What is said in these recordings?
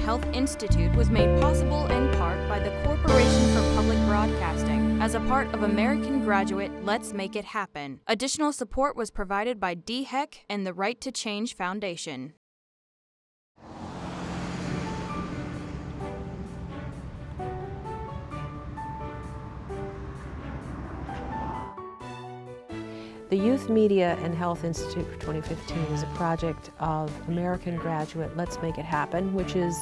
Health Institute was made possible in part by the Corporation for Public Broadcasting as a part of American Graduate Let's Make It Happen. Additional support was provided by DHEC and the Right to Change Foundation. The Youth Media and Health Institute for 2015 is a project of American Graduate Let's Make It Happen, which is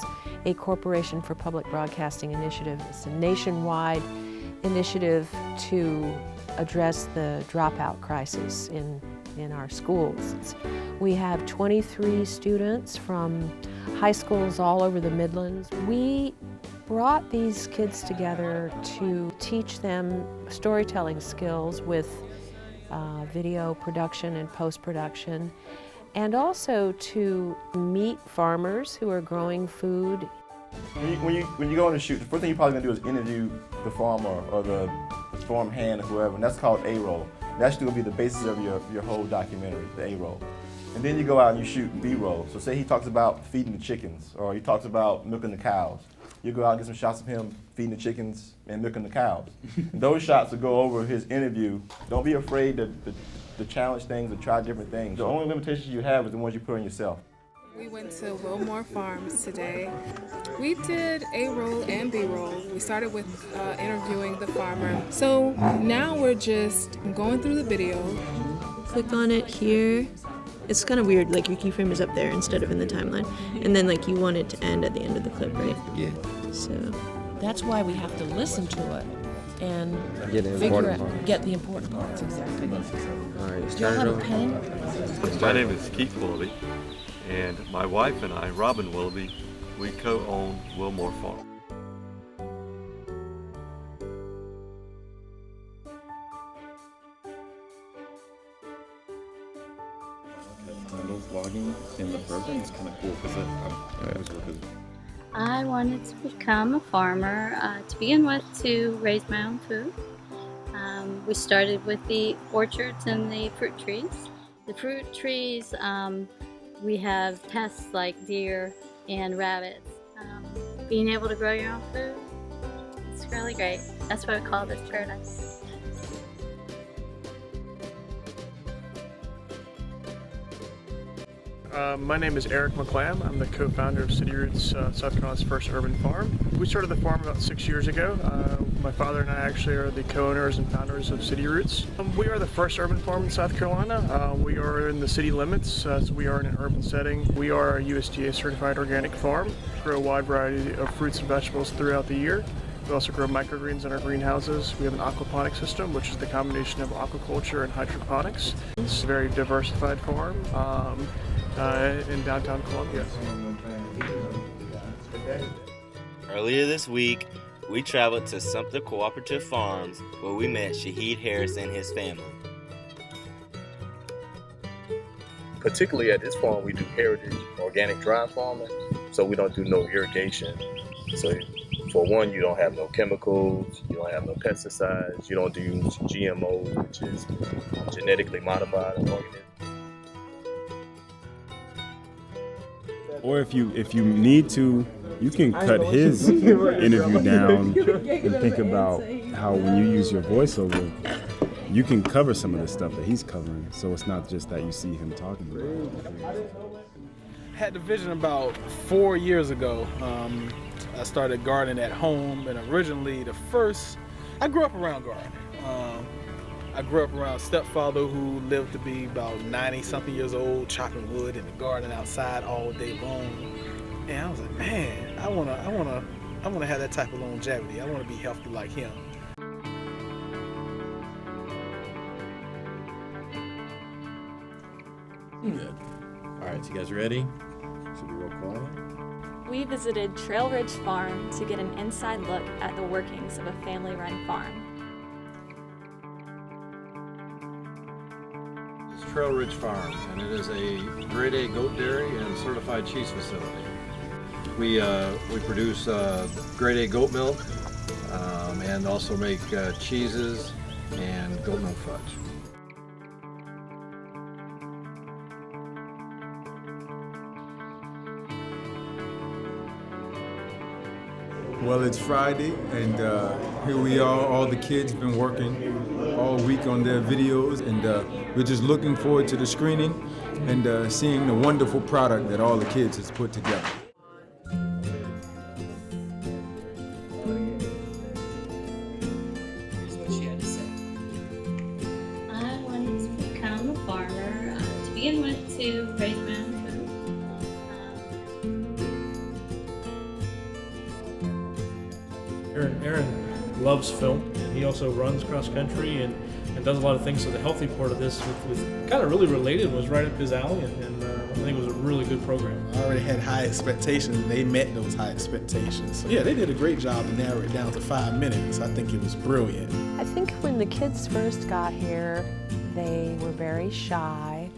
a Corporation for Public Broadcasting initiative. It's a nationwide initiative to address the dropout crisis in our schools. We have 23 students from high schools all over the Midlands. We brought these kids together to teach them storytelling skills with video production and post-production, and also to meet farmers who are growing food. When you go on a shoot, the first thing you're probably going to do is interview the farmer or the farm hand or whoever, and that's called A-roll. That's going to be the basis of your whole documentary, the A-roll. And then you go out and you shoot B-roll. So say he talks about feeding the chickens, or he talks about milking the cows. You go out and get some shots of him feeding the chickens and milking the cows. And those shots will go over his interview. Don't be afraid to challenge things or try different things. The only limitations you have is the ones you put on yourself. We went to Wilmore Farms today. We did A-roll and B-roll. We started with interviewing the farmer. So now we're just going through the video. Click on it here. It's kind of weird, like your keyframe is up there instead of in the timeline. And then like you want it to end at the end of the clip, right? Yeah. So That's why we have to listen to it and Get the important parts. get the important parts, exactly. All right, let's Do y'all turn it have a over. pen? My name is Keith Willoughby, and my wife and I, Robin Willoughby, we co-own Wilmore Farm. Vlogging in the program is kind of cool because I always work with. I wanted to become a farmer to begin with, to raise my own food. We started with the orchards and the fruit trees. The fruit trees, we have pests like deer and rabbits. Being able to grow your own food, it's really great. That's why we call this paradise. My name is Eric McClam. I'm the co-founder of City Roots, South Carolina's first urban farm. We started the farm about 6 years ago. My father and I actually are the co-owners and founders of City Roots. We are the first urban farm in South Carolina. We are in the city limits, so we are in an urban setting. We are a USDA certified organic farm. We grow a wide variety of fruits and vegetables throughout the year. We also grow microgreens in our greenhouses. We have an aquaponic system, which is the combination of aquaculture and hydroponics. It's a very diversified farm. In downtown Columbia. Earlier this week, we traveled to Sumter Cooperative Farms where we met Shaheed Harris and his family. Particularly at this farm, we do heritage organic dry farming, so we don't do no irrigation. So for one, you don't have no chemicals, you don't have no pesticides, you don't use GMOs, which is genetically modified organisms. Or if you need to, you can cut his interview down and think about how when you use your voiceover, you can cover some of the stuff that he's covering. So it's not just that you see him talking about it. I had the vision about 4 years ago. I started gardening at home, and originally I grew up around gardening. I grew up around a stepfather who lived to be about 90-something years old, chopping wood in the garden outside all day long. And I was like, man, I wanna have that type of longevity. I wanna be healthy like him. Good. All right, so you guys ready? Should we roll quiet? We visited Trail Ridge Farm to get an inside look at the workings of a family-run farm. Trail Ridge Farm, and it is a grade A goat dairy and certified cheese facility. We produce grade A goat milk and also make cheeses and goat milk fudge. Well, it's Friday, and here we are. All the kids have been working all week on their videos, and we're just looking forward to the screening and seeing the wonderful product that all the kids has put together. Here's what she had to say. I wanted to become a farmer to begin with, to raise my own food. Aaron loves film, and he also runs cross country and does a lot of things. So the healthy part of this, with kind of really related, was right up his alley, and I think it was a really good program. I already had high expectations, and they met those high expectations. So yeah, they did a great job to narrow it down to 5 minutes. I think it was brilliant. I think when the kids first got here, they were very shy,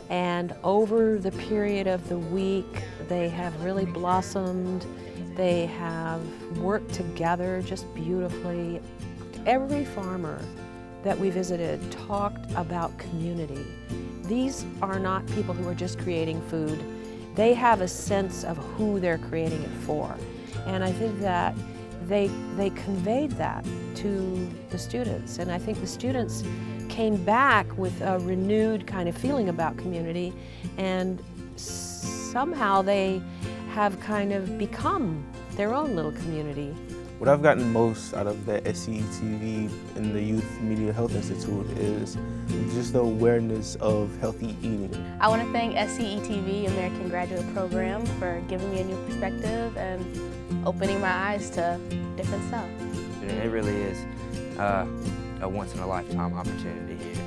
and over the period of the week, they have really blossomed. They have worked together just beautifully. Every farmer that we visited talked about community. These are not people who are just creating food. They have a sense of who they're creating it for. And I think that they conveyed that to the students. And I think the students came back with a renewed kind of feeling about community, and somehow they have kind of become their own little community. What I've gotten most out of the SCETV and the Youth Media Health Institute is just the awareness of healthy eating. I want to thank SCETV, American Graduate Program, for giving me a new perspective and opening my eyes to different stuff. It really is a once-in-a-lifetime opportunity here.